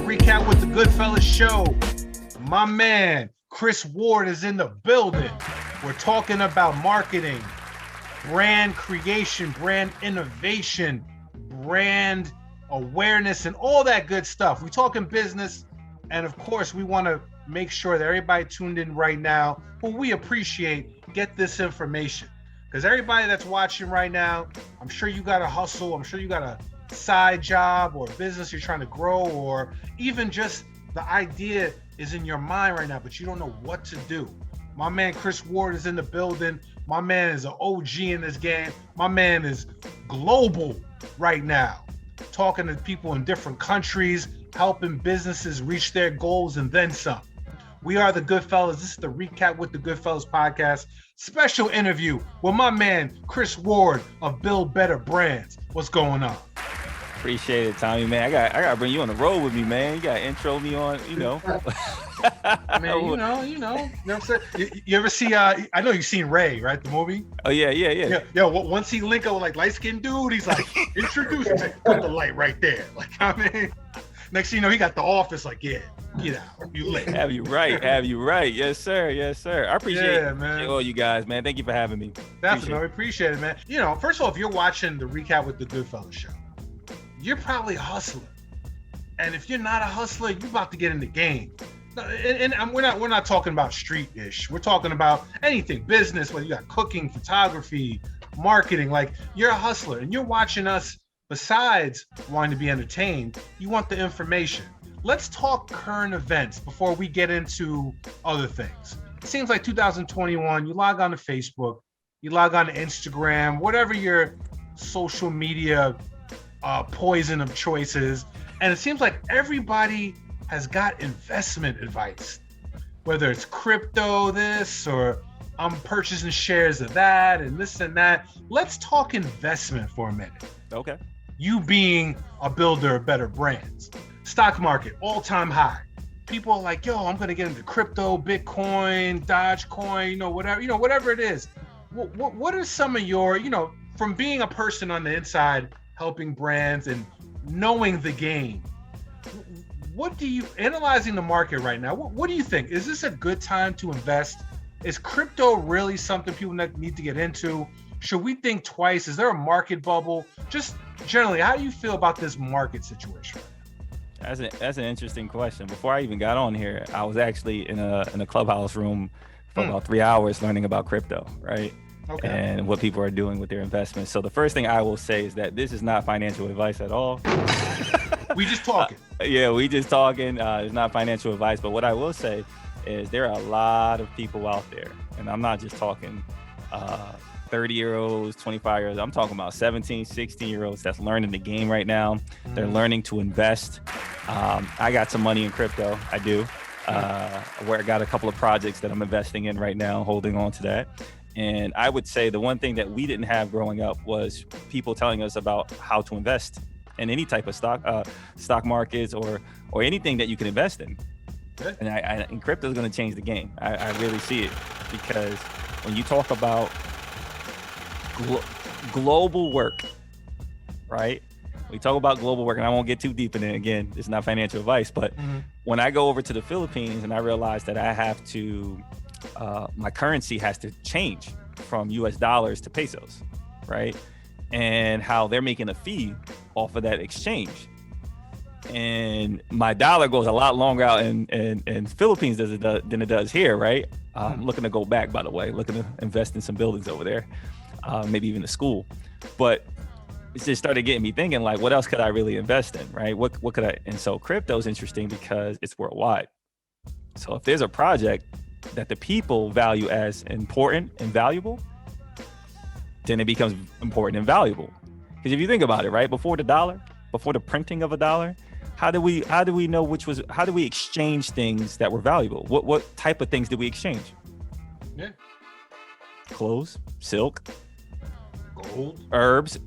Recap with the GoodFellaz Show. My man, Chris Ward is in the building. We're talking about marketing, brand creation, brand innovation, brand awareness, and all that good stuff. We're talking business. And of course, we want to make sure that everybody tuned in right now, who we appreciate, get this information. Because everybody that's watching right now, I'm sure you got a hustle. I'm sure you got a side job or business you're trying to grow, or even just the idea is in your mind right now, but you don't know what to do. My man Chris Ward is in the building. My man is an OG in this game. My man is global right now, talking to people in different countries, helping businesses reach their goals and then some. We are the GoodFellaz. This is the Recap with the GoodFellaz podcast. Special interview with my man Chris Ward of Build Better Brands. What's going on? Appreciate it, Tommy, man. I got to bring you on the road with me, man. You got to intro me on, Man, you know what I'm saying? You ever see, I know you've seen Ray, right? The movie? Oh, yeah. Once he link up with like light-skinned dude, he's like, introduce me. Put the light right there. Like, I mean, next thing you know, he got the office like, yeah, get out. You lit. Have you right. Yes, sir. I appreciate man. all you guys, man. Thank you for having me. Definitely. Appreciate it, man. You know, first of all, if you're watching the Recap with the GoodFellaz Show, you're probably a hustler. And if you're not a hustler, you're about to get in the game. And we're not talking about street-ish. We're talking about anything, business, whether you got cooking, photography, marketing. Like, you're a hustler and you're watching us. Besides wanting to be entertained, you want the information. Let's talk current events before we get into other things. It seems like 2021, you log on to Facebook, you log on to Instagram, whatever your social media poison of choices, and it seems like everybody has got investment advice, whether it's crypto this or I'm purchasing shares of that and this and that. Let's talk investment for a minute. Okay. You being a builder of better brands. Stock market, all-time high. People are like, yo, I'm gonna get into crypto, Bitcoin, Dogecoin, whatever it is. What are some of your, from being a person on the inside, helping brands and knowing the game, analyzing the market right now, what do you think? Is this a good time to invest? Is crypto really something people need to get into? Should we think twice? Is there a market bubble? Just generally, how do you feel about this market situation? That's an interesting question. Before I even got on here, I was actually in a clubhouse room for about 3 hours learning about crypto, right? Okay. And what people are doing with their investments. So the first thing I will say is that this is not financial advice at all. We just talking. We just talking. It's not financial advice. But what I will say is there are a lot of people out there, and I'm not just talking 30-year-olds, 25-year-olds. I'm talking about 17, 16-year-olds that's learning the game right now. Mm-hmm. They're learning to invest. I got some money in crypto. I do. Where I got a couple of projects that I'm investing in right now, holding on to that. And I would say the one thing that we didn't have growing up was people telling us about how to invest in any type of stock markets or anything that you can invest in. And crypto is going to change the game. I really see it, because when you talk about global work, right? We talk about global work, and I won't get too deep in it. Again, it's not financial advice, but when I go over to the Philippines and I realize that I have to, my currency has to change from US dollars to pesos, right? And how they're making a fee off of that exchange. And my dollar goes a lot longer out in Philippines than it does here, right? I'm looking to go back, by the way, looking to invest in some buildings over there, maybe even a school. But it just started getting me thinking, like, what else could I really invest in, right? What could I? And so crypto is interesting because it's worldwide. So if there's a project that the people value as important and valuable, then it becomes important and valuable. Because if you think about it, right, before the printing of a dollar, how do we know how do we exchange things that were valuable? What type of things did we exchange? Yeah. Clothes, silk, gold, herbs,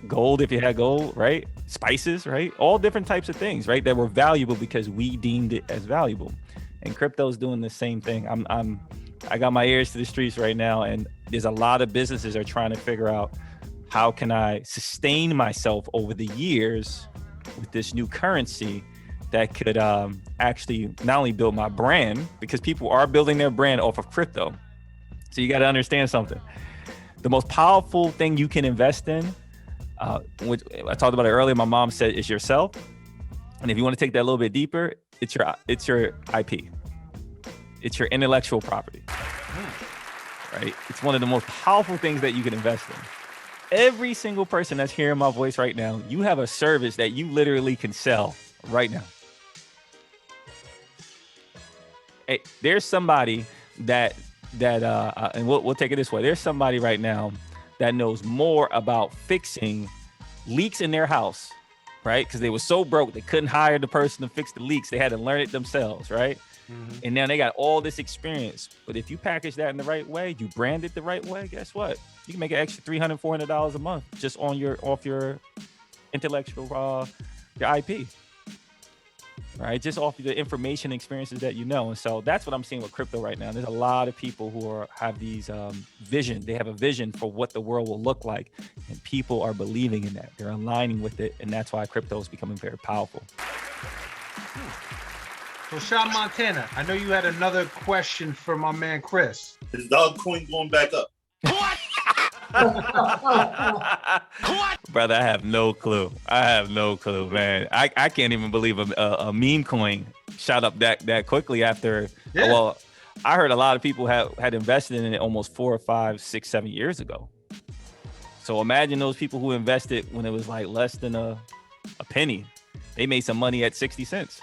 gold if you had gold, right? Spices, right? All different types of things, right? That were valuable because we deemed it as valuable. And crypto's doing the same thing. I got my ears to the streets right now, and there's a lot of businesses are trying to figure out, how can I sustain myself over the years with this new currency that could actually not only build my brand, because people are building their brand off of crypto. So you got to understand something. The most powerful thing you can invest in, which I talked about it earlier, my mom said, is yourself. And if you want to take that a little bit deeper, it's your IP. It's your intellectual property, right? It's one of the most powerful things that you can invest in. Every single person that's hearing my voice right now, you have a service that you literally can sell right now. Hey, there's somebody that and we'll take it this way. There's somebody right now that knows more about fixing leaks in their house, right? Because they were so broke, they couldn't hire the person to fix the leaks. They had to learn it themselves, right? Mm-hmm. And now they got all this experience. But if you package that in the right way, you brand it the right way, guess what? You can make an extra $300, $400 a month just off your intellectual, your IP, right? Just off the information experiences that you know. And so that's what I'm seeing with crypto right now. There's a lot of people who have these vision. They have a vision for what the world will look like, and people are believing in that. They're aligning with it, and that's why crypto is becoming very powerful. So, Sean Montana, I know you had another question for my man Chris. Is Dogecoin going back up? What? Brother, I have no clue. Man. I can't even believe a meme coin shot up that quickly after. Yeah. Well, I heard a lot of people had invested in it almost 4 or 5, 6, 7 years ago. So imagine those people who invested when it was like less than a penny. They made some money at 60 cents.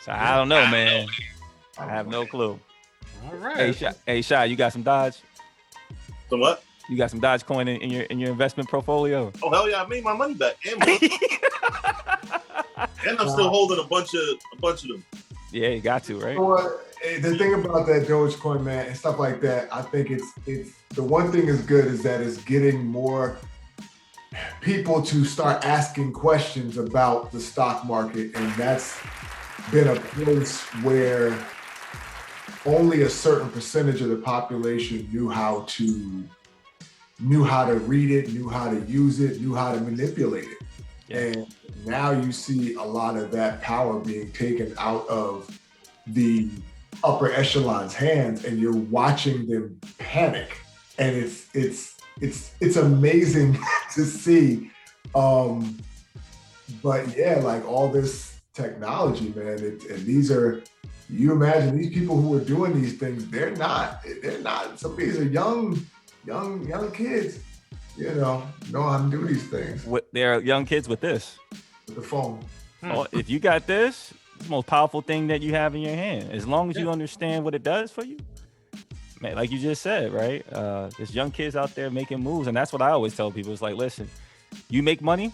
So I don't know, man. I have no clue. All right. Hey, Shy, you got some Dodge? Some what? You got some Dogecoin in your investment portfolio? Oh hell yeah! I made my money back, and I'm still holding a bunch of them. Yeah, you got to, right? So, the thing about that Dogecoin, man, and stuff like that, I think it's the one thing is good is that it's getting more people to start asking questions about the stock market, and that's been a place where only a certain percentage of the population knew how to read it, knew how to use it, knew how to manipulate it. Yeah. And now you see a lot of that power being taken out of the upper echelon's hands, and you're watching them panic. And it's amazing to see. But yeah, like all this technology, man, you imagine these people who are doing these things, they're not, some of these are young kids, know how to do these things. They're young kids with this. With the phone. Well, if you got this, it's the most powerful thing that you have in your hand. As long as you understand what it does for you, man, like you just said, right? There's young kids out there making moves, and that's what I always tell people. It's like, listen, you make money.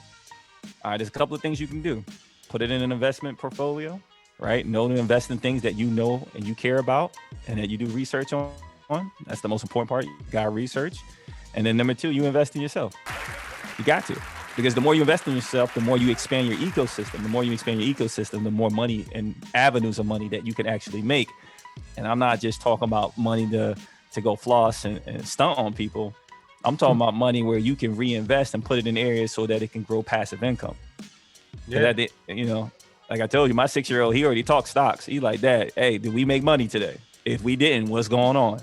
All right, there's a couple of things you can do. Put it in an investment portfolio, right? Know to invest in things that you know and you care about and that you do research on. That's the most important part. You got to research. And then number 2, you invest in yourself. You got to. Because the more you invest in yourself, the more you expand your ecosystem. The more you expand your ecosystem, the more money and avenues of money that you can actually make. And I'm not just talking about money to go floss and stunt on people. I'm talking about money where you can reinvest and put it in areas so that it can grow passive income. Yeah. That, like I told you, my 6-year-old, he already talks stocks. He like, Dad, hey, did we make money today? If we didn't, what's going on?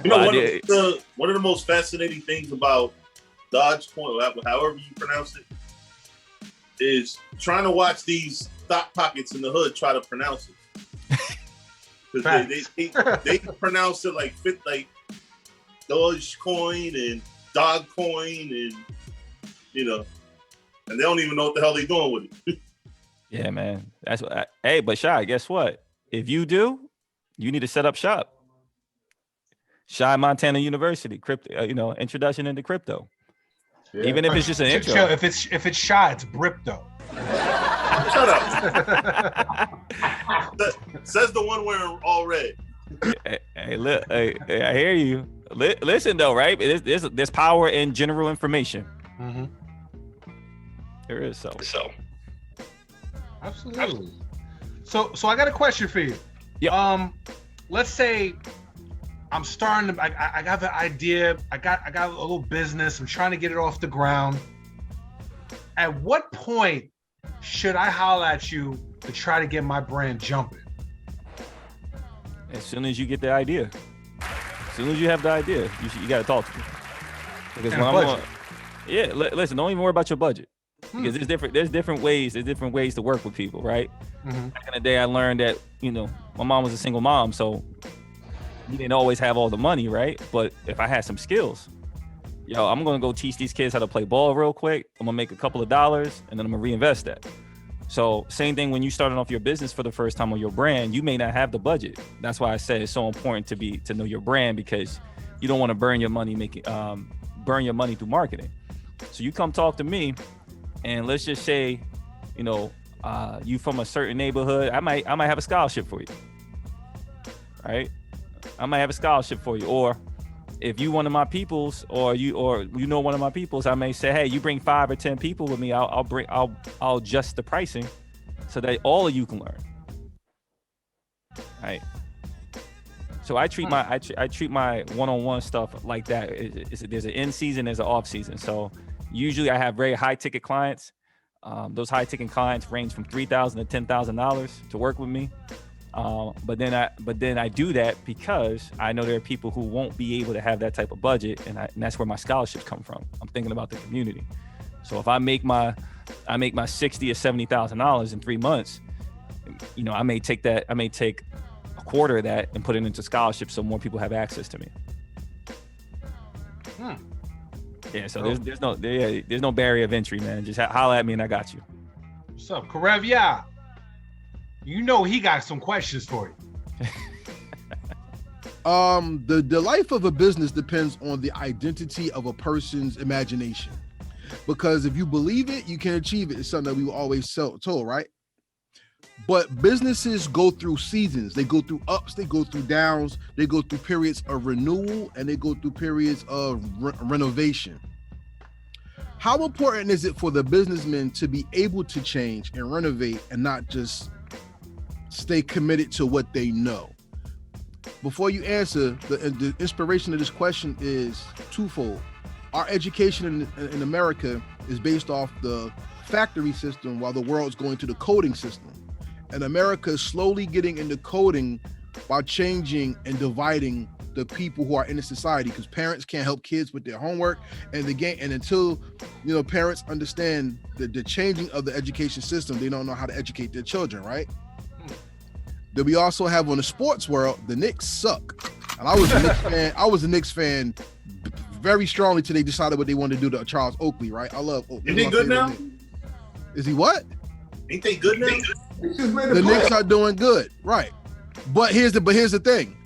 One of the most fascinating things about Dogecoin, however you pronounce it, is trying to watch these stock pockets in the hood try to pronounce it. Because they pronounce it like Dogecoin and Dogcoin and and they don't even know what the hell they're doing with it. Yeah, man. That's what. Hey, but Shy, guess what? If you do, you need to set up shop. Shy Montana University, crypto. Introduction into crypto. Yeah. Even if it's just an intro. If it's Shy, it's Bripto. Shut up. Says the one wearing all red. Hey, look. Hey, I hear you. Listen though, right? There's power in general information. Mm-hmm. There is so. Absolutely. So I got a question for you. Yeah. Let's say I'm starting to. I got the idea. I got a little business. I'm trying to get it off the ground. At what point should I holler at you to try to get my brand jumping? As soon as you get the idea, as soon as you have the idea, you got to talk to me. Because And when a I'm budget. listen, don't even worry about your budget. Because there's different ways to work with people, right? Back in the day, I learned that, you know, my mom was a single mom, so you didn't always have all the money, right? But if I had some skills, yo, I'm gonna go teach these kids how to play ball real quick. I'm gonna make a couple of dollars, and then I'm gonna reinvest that. So same thing when you starting off your business for the first time on your brand, you may not have the budget. That's why I say it's so important to know your brand, because you don't want to burn your money through marketing. So you come talk to me, and let's just say, you know, you from a certain neighborhood, I might have a scholarship for you, right? I might have a scholarship for you. Or if you one of my peoples, or you know one of my peoples, I may say, hey, you bring 5 or 10 people with me, I'll adjust the pricing so that all of you can learn, right? So I treat my one-on-one stuff like that. There's an in season, there's an off season. So usually I have very high ticket clients. Those high ticket clients range from $3,000 to $10,000 to work with me. But then I do that because I know there are people who won't be able to have that type of budget, and that's where my scholarships come from. I'm thinking about the community. So if I make my $60,000 or $70,000 in 3 months, you know, I may take a quarter of that and put it into scholarships so more people have access to me. Yeah, so there's no barrier of entry, man. Just holler at me and I got you. What's up, Karev? Yeah. You know he got some questions for you. The life of a business depends on the identity of a person's imagination. Because if you believe it, you can achieve it. It's something that we were always told, right? But businesses go through seasons. They go through ups, they go through downs, they go through periods of renewal, and they go through periods of renovation. How important is it for the businessman to be able to change and renovate and not just stay committed to what they know? Before you answer, the inspiration of this question is twofold. Our education in America is based off the factory system, while the world's going to the coding system. And America is slowly getting into coding by changing and dividing the people who are in the society, because parents can't help kids with their homework and until, you know, parents understand the changing of the education system, they don't know how to educate their children, right? Then we also have, on the sports world, the Knicks suck. And I was a Knicks fan very strongly till they decided what they wanted to do to Charles Oakley, right? I love Oakley. Is he good now? Is he what? Ain't they good now? The Knicks are doing good, right? But here's the thing.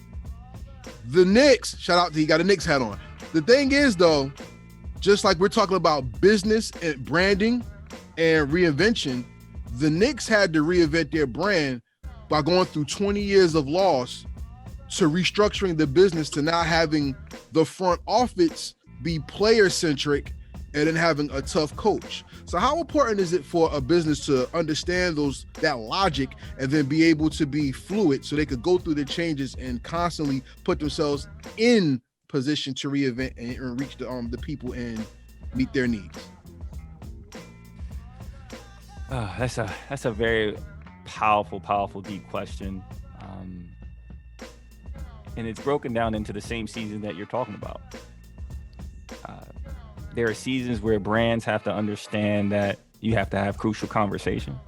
The Knicks, shout out to, he got a Knicks hat on. The thing is, though, just like we're talking about business and branding and reinvention, the Knicks had to reinvent their brand by going through 20 years of loss to restructuring the business to now having the front office be player-centric and then having a tough coach. So how important is it for a business to understand that logic and then be able to be fluid so they could go through the changes and constantly put themselves in position to reinvent and reach the people and meet their needs? That's a very powerful, deep question. And it's broken down into the same season that you're talking about. There are seasons where brands have to understand that you have to have crucial conversation,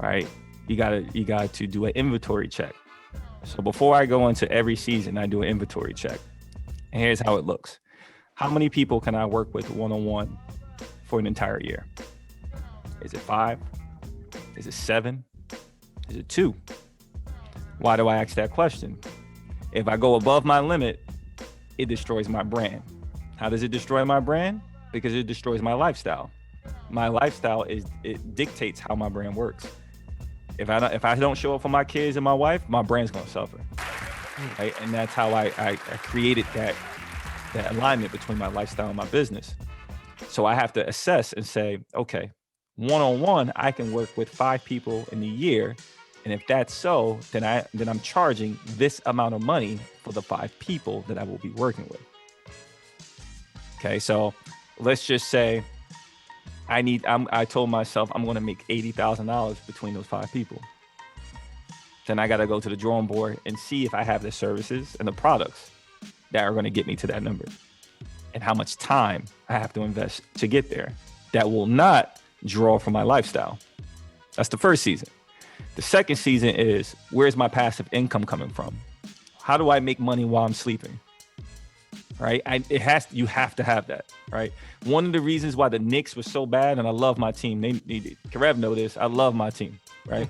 right? You got to do an inventory check. So before I go into every season, I do an inventory check. And here's how it looks. How many people can I work with one-on-one for an entire year? Is it 5? Is it 7? Is it 2? Why do I ask that question? If I go above my limit, it destroys my brand. How does it destroy my brand? Because it destroys my lifestyle. My lifestyle it dictates how my brand works. If I don't show up for my kids and my wife, my brand's gonna suffer. Right? And that's how I created that alignment between my lifestyle and my business. So I have to assess and say, okay, one-on-one, I can work with 5 people in a year. And if that's so, then I'm charging this amount of money for the 5 people that I will be working with. Okay, so let's just say I told myself I'm going to make $80,000 between those 5 people. Then I got to go to the drawing board and see if I have the services and the products that are going to get me to that number, and how much time I have to invest to get there that will not draw from my lifestyle. That's the first season. The second season is, where's my passive income coming from? How do I make money while I'm sleeping? Right? You have to have that, right? One of the reasons why the Knicks was so bad, and I love my team. Karev know this. I love my team, right?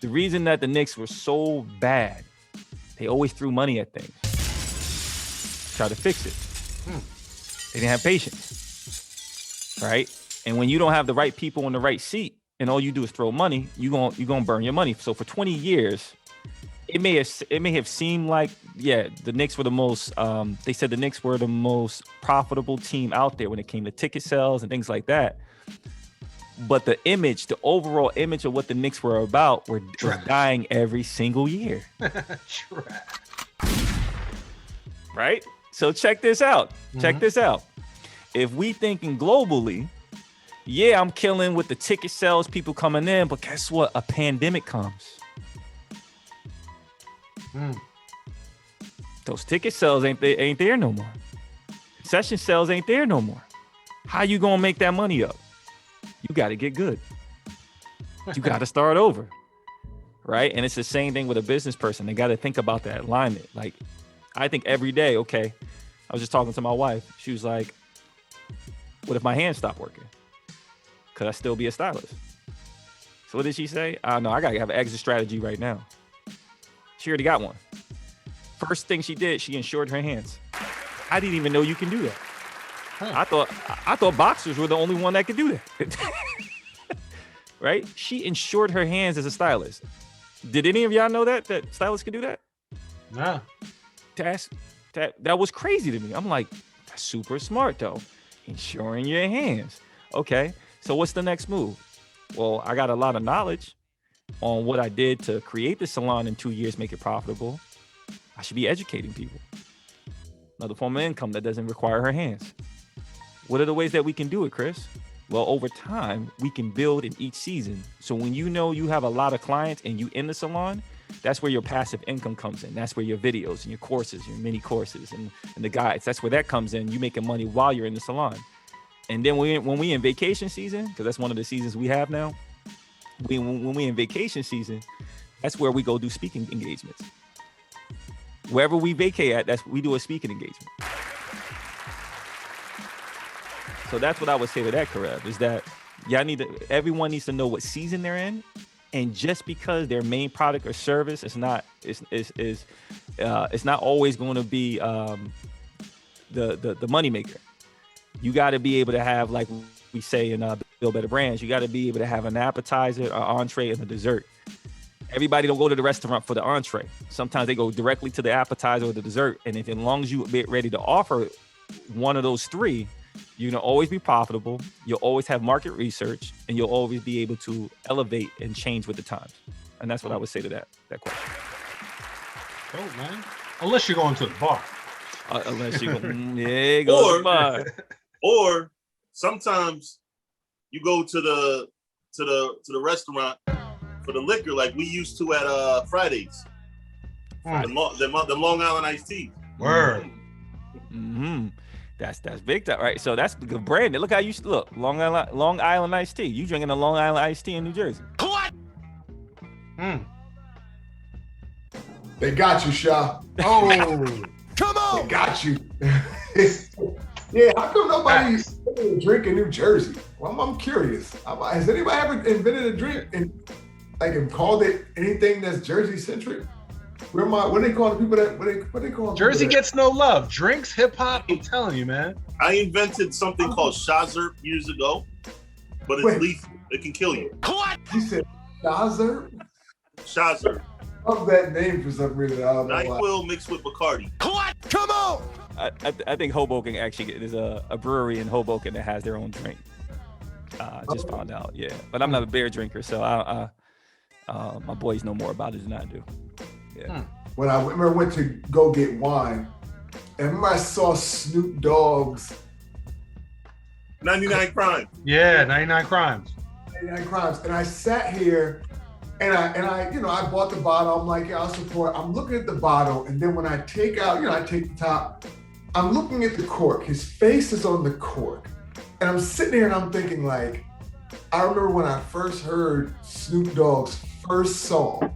The reason that the Knicks were so bad, they always threw money at things. Try to fix it. They didn't have patience, right? And when you don't have the right people in the right seat, and all you do is throw money, you're gonna burn your money. So for 20 years, it may have seemed like, the Knicks were the most. They said the Knicks were the most profitable team out there when it came to ticket sales and things like that. But the overall image of what the Knicks were about was dying every single year. Right? So check this out. Check this out. If we thinking globally, I'm killing with the ticket sales, people coming in, but guess what? A pandemic comes. Those ticket sales ain't there no more. Concession sales ain't there no more. How you gonna make that money up? You got to get good. You got to start over, right? And it's the same thing with a business person. They got to think about that alignment. Like, I think every day, okay, I was just talking to my wife. She was like, what if my hands stop working? Could I still be a stylist? So what did she say? No, I got to have an exit strategy right now. She already got one. First thing she did, she insured her hands. I didn't even know you can do that. I thought boxers were the only one that could do that. Right? She insured her hands as a stylist. Did any of y'all know that stylists could do that? Nah. That was crazy to me. I'm like, that's super smart though. Insuring your hands. Okay. So what's the next move? Well, I got a lot of knowledge on what I did to create the salon in 2 years, make it profitable. I should be educating people. Another form of income that doesn't require her hands. What are the ways that we can do it, Chris? Well, over time, we can build in each season. So when you know you have a lot of clients and you in the salon, that's where your passive income comes in. That's where your videos and your courses, your mini courses and the guides, that's where that comes in. You making money while you're in the salon. And then when we in vacation season, because that's one of the seasons we have now, when we in vacation season, that's where we go do speaking engagements. Wherever we vacate at, we do a speaking engagement. So that's what I would say to that, Karev, is that everyone needs to know what season they're in, and just because their main product or service is not always going to be the moneymaker. You got to be able to have, like we say in Build Better Brands, you got to be able to have an appetizer, an entree, and a dessert. Everybody don't go to the restaurant for the entree. Sometimes they go directly to the appetizer or the dessert. And as long as you get ready to offer one of those three, you're gonna always be profitable. You'll always have market research, and you'll always be able to elevate and change with the times. And that's what I would say to that question. Oh man, unless you're going to the bar. Unless you go, go to the bar. Or sometimes you go to the restaurant for the liquor, like we used to at Fridays. The Long Island iced tea. Word. Mm-hmm. That's big time, right? So that's the brand. Look how you look. Long Island iced tea. You drinking a Long Island iced tea in New Jersey? What? They got you, Sha. Oh, come on! They got you. Yeah, how come nobody's drink in New Jersey? Well, I'm curious. Has anybody ever invented a drink and called it anything that's Jersey centric? What do they call the people that? What they call Jersey gets no love. Drinks, hip hop. I'm telling you, man. I invented something called Shazert years ago, but it's lethal. It can kill you. What? You said Shazert? Shazert. I love that name for some reason. NyQuil mixed with Bacardi. What? Come on! I think Hoboken actually there's a brewery in Hoboken that has their own drink. Just found out, yeah. But I'm not a beer drinker, so my boys know more about it than I do. Yeah. When I went to go get wine, and remember I saw Snoop Dogg's 99 Crimes. Yeah, 99 Crimes. 99 Crimes. And I sat here and I, you know, I bought the bottle. I'm like, yeah, I'll support. I'm looking at the bottle. And then when I take out, you know, I take the top, I'm looking at the cork. His face is on the cork. And I'm sitting there and I'm thinking like, I remember when I first heard Snoop Dogg's first song.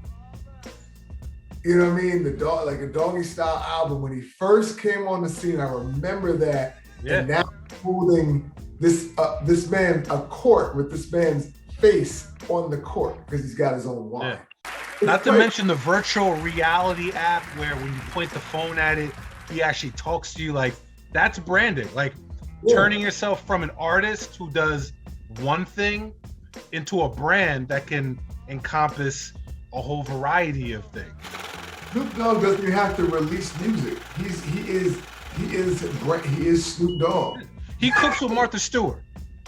You know what I mean? The dog, like a Doggy Style album. When he first came on the scene, I remember that. Yeah. And now holding this man a cork with this man's face on the cork because he's got his own wine. Yeah. Not to mention the virtual reality app where when you point the phone at it, he actually talks to you. Like, that's branding. Like, turning yourself from an artist who does one thing into a brand that can encompass a whole variety of things. Snoop Dogg doesn't even have to release music. He is Snoop Dogg. He cooks with Martha Stewart.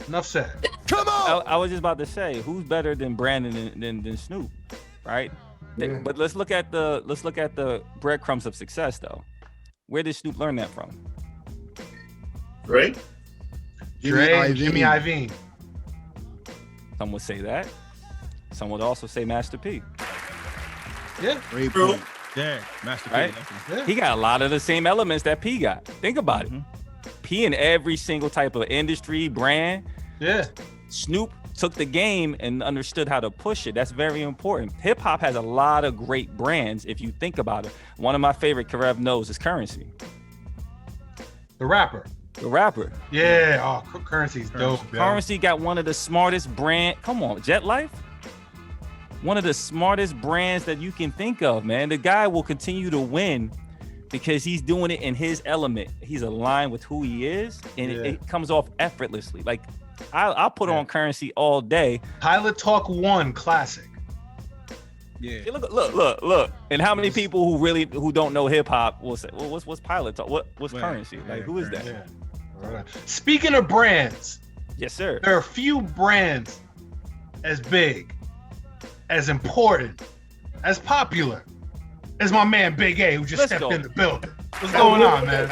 Enough said. Come on. I was just about to say, who's better than Brandon than Snoop, right? Yeah. But let's look at the breadcrumbs of success though. Where did Snoop learn that from? Right? Dre, Jimmy Iovine. Some would say that. Some would also say Master P. Yeah. Great True. point. Yeah, Master P. Right? Yeah. He got a lot of the same elements that P got. Think about it. P in every single type of industry, brand. Yeah. Snoop took the game and understood how to push it. That's very important. Hip hop has a lot of great brands if you think about it. One of my favorite Karev knows is Currency. The rapper. The rapper. Yeah. Oh, Currency's dope. Currency got one of the smartest brand. Come on, Jet Life. One of the smartest brands that you can think of, man. The guy will continue to win because he's doing it in his element. He's aligned with who he is, and it comes off effortlessly. Like I'll put on Currency all day. Pilot Talk 1 classic. Yeah. Hey, look. And how many people who don't know hip hop will say, well, what's Pilot Talk? What's Currency? Like, who is that? Yeah. All right. Speaking of brands, Yes, sir. there are few brands as big, as important, as popular as my man Big A, who just Let's stepped go. in the building. What's going on, man?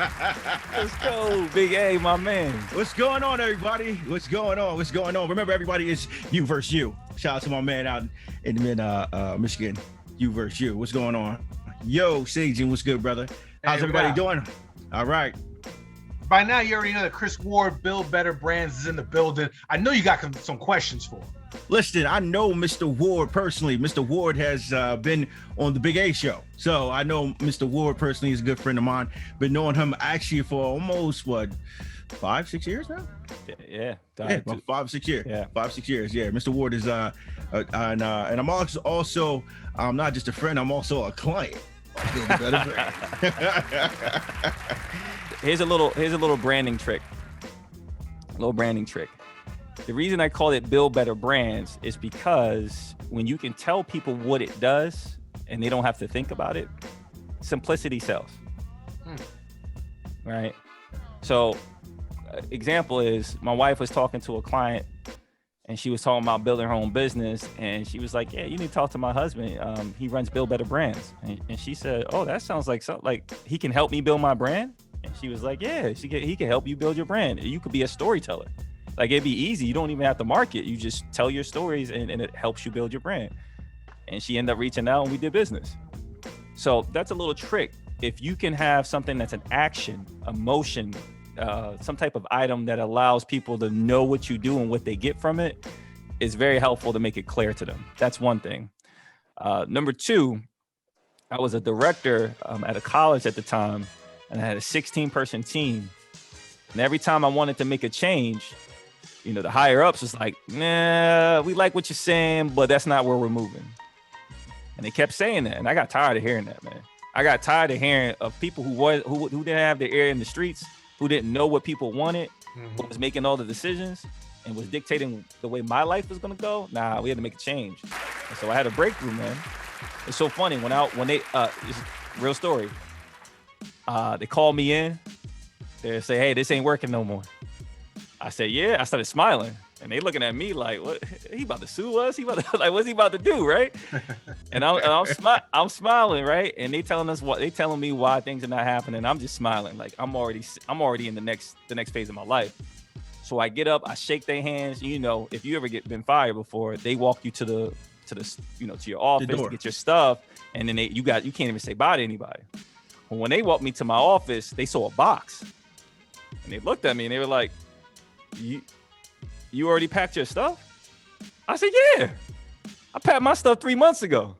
Let's go, Big A, my man. What's going on, everybody? What's going on? What's going on? Remember, everybody, is you versus you. Shout out to my man out in Michigan. You versus you. What's going on? Yo, Sajin, what's good, brother? How's Hey, everybody Ralph. doing? All right. By now, you already know that Chris Ward, Build Better Brands, is in the building. I know you got some questions for him. Listen, I know Mr. Ward personally. Mr. Ward has been on the Big A show. So I know Mr. Ward personally is a good friend of mine. Been knowing him actually for almost, 5-6 years now? Yeah. About 5-6 years. Yeah. 5-6 years. Yeah. Mr. Ward is and I'm also not just a friend, I'm also a client. Build a Better Brand. Here's a little branding trick. The reason I call it Build Better Brands is because when you can tell people what it does and they don't have to think about it, simplicity sells. Right? So, example is my wife was talking to a client and she was talking about building her own business, and she was like, yeah, you need to talk to my husband. He runs Build Better Brands. And she said, oh, that sounds like he can help me build my brand? And she was like, yeah, he can help you build your brand. You could be a storyteller. Like, it'd be easy. You don't even have to market. You just tell your stories and it helps you build your brand. And she ended up reaching out and we did business. So that's a little trick. If you can have something that's an action, a motion, some type of item that allows people to know what you do and what they get from it, is very helpful to make it clear to them. That's one thing. Number two, I was a director at a college at the time, and I had a 16-person team. And every time I wanted to make a change, the higher ups was like, nah, we like what you're saying, but that's not where we're moving. And they kept saying that. And I got tired of hearing that, man. I got tired of hearing of people who didn't have their ear in the streets, who didn't know what people wanted, who was making all the decisions and was dictating the way my life was going to go. Nah, we had to make a change. And so I had a breakthrough, man. It's so funny when they real story. They called me in. They say, hey, this ain't working no more. I said, yeah. I started smiling, and they looking at me like, what? He about to sue us? What's he about to do, right? And I'm smiling, right? And they telling me why things are not happening. I'm just smiling, like I'm already in the next phase of my life. So So I get up, I shake their hands. You know, if you ever been fired before, they walk you to the to your office to get your stuff, and then you can't even say bye to anybody. But when they walked me to my office, they saw a box, and they looked at me and they were like, "You already packed your stuff?" I said, "Yeah, I packed my stuff 3 months ago."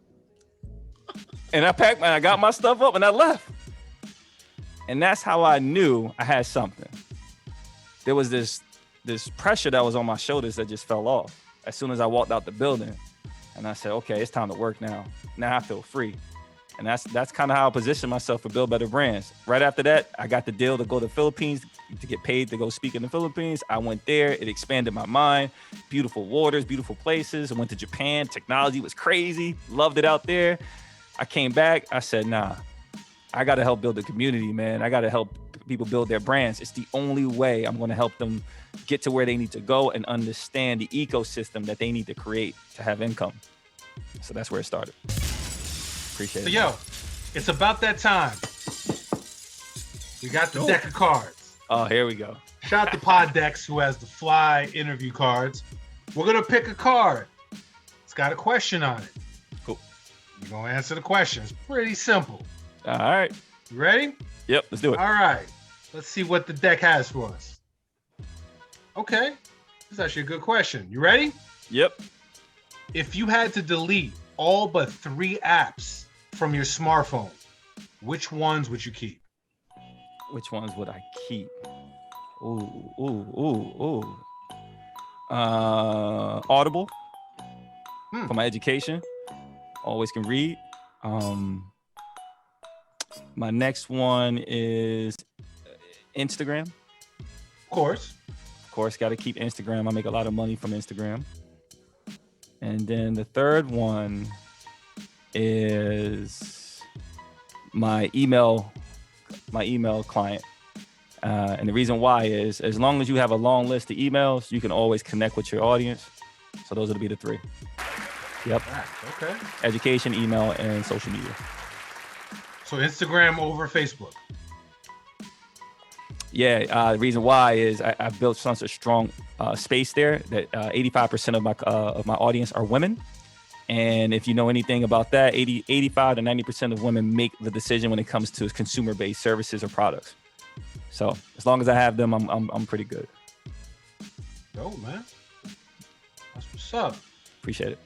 And I got my stuff up and I left. And that's how I knew I had something. There was this pressure that was on my shoulders that just fell off as soon as I walked out the building. And I said, okay, it's time to work now. Now I feel free. And that's kind of how I positioned myself for Build Better Brands. Right after that, I got the deal to go to the Philippines to get paid to go speak in the Philippines. I went there. It expanded my mind. Beautiful waters, beautiful places. I went to Japan. Technology was crazy. Loved it out there. I came back. I said, nah, I got to help build a community, man. I got to help people build their brands. It's the only way I'm going to help them get to where they need to go and understand the ecosystem that they need to create to have income. So that's where it started. Appreciate it. So, yo, it's about that time. We got the deck of cards. Oh, here we go. Shout out to Poddex, who has the fly interview cards. We're going to pick a card. It's got a question on it. Cool. You're going to answer the question. It's pretty simple. All right. You ready? Yep, let's do it. All right. Let's see what the deck has for us. Okay. This is actually a good question. You ready? Yep. If you had to delete all but 3 apps from your smartphone, which ones would you keep? Which ones would I keep? Ooh. Audible for my education. Always can read. My next one is Instagram. Of course, got to keep Instagram. I make a lot of money from Instagram. And then the third one is my email client. And the reason why is as long as you have a long list of emails, you can always connect with your audience. So those would be the 3. Yep. Okay. Education, email, and social media. So Instagram over Facebook. Yeah, the reason why is I built such a strong space there that 85% of my audience are women. And if you know anything about that, 85 to 90% of women make the decision when it comes to consumer-based services or products. So as long as I have them, I'm pretty good. Yo, man. That's what's up. Appreciate it.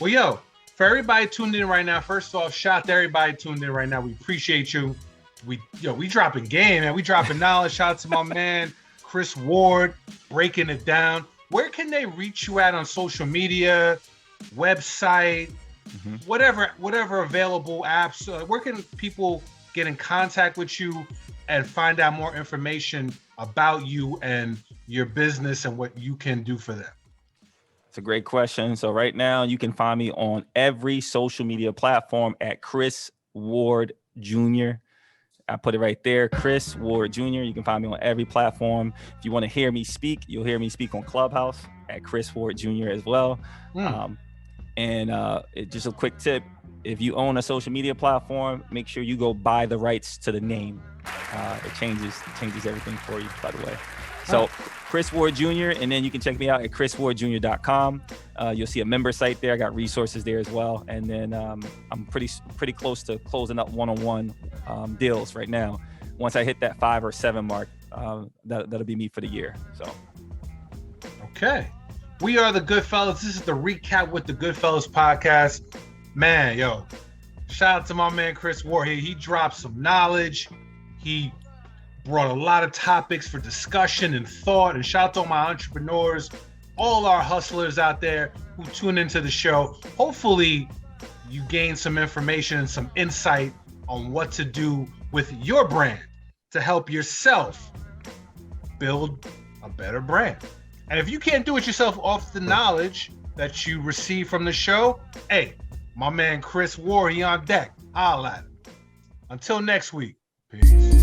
Well, yo, for everybody tuned in right now, first off, shout out to everybody tuned in right now. We appreciate you. We dropping game, man. We dropping knowledge. Shout out to my man, Chris Ward, breaking it down. Where can they reach you at on social media, website, whatever available apps? Where can people get in contact with you and find out more information about you and your business and what you can do for them? It's a great question. So right now you can find me on every social media platform at Chris Ward Jr. I put it right there, Chris Ward Jr. You can find me on every platform. If you want to hear me speak, you'll hear me speak on Clubhouse at Chris Ward Jr. as well. Just a quick tip, if you own a social media platform, make sure you go buy the rights to the name. It changes everything for you, by the way. So Chris Ward Jr., and then you can check me out at chriswardjr.com. You'll see a member site there. I got resources there as well. And then I'm pretty close to closing up one-on-one deals right now. Once I hit that 5 or 7 mark, that'll be me for the year. So. Okay. We are the GoodFellaz. This is the recap with the GoodFellaz podcast. Man, yo, shout out to my man Chris Ward here. He dropped some knowledge. He brought a lot of topics for discussion and thought. And shout out to all my entrepreneurs, all our hustlers out there who tune into the show. Hopefully you gain some information and some insight on what to do with your brand to help yourself build a better brand. And if you can't do it yourself off the knowledge that you receive from the show, hey, my man Chris Ward, he on deck. Holla at him. Until next week, peace.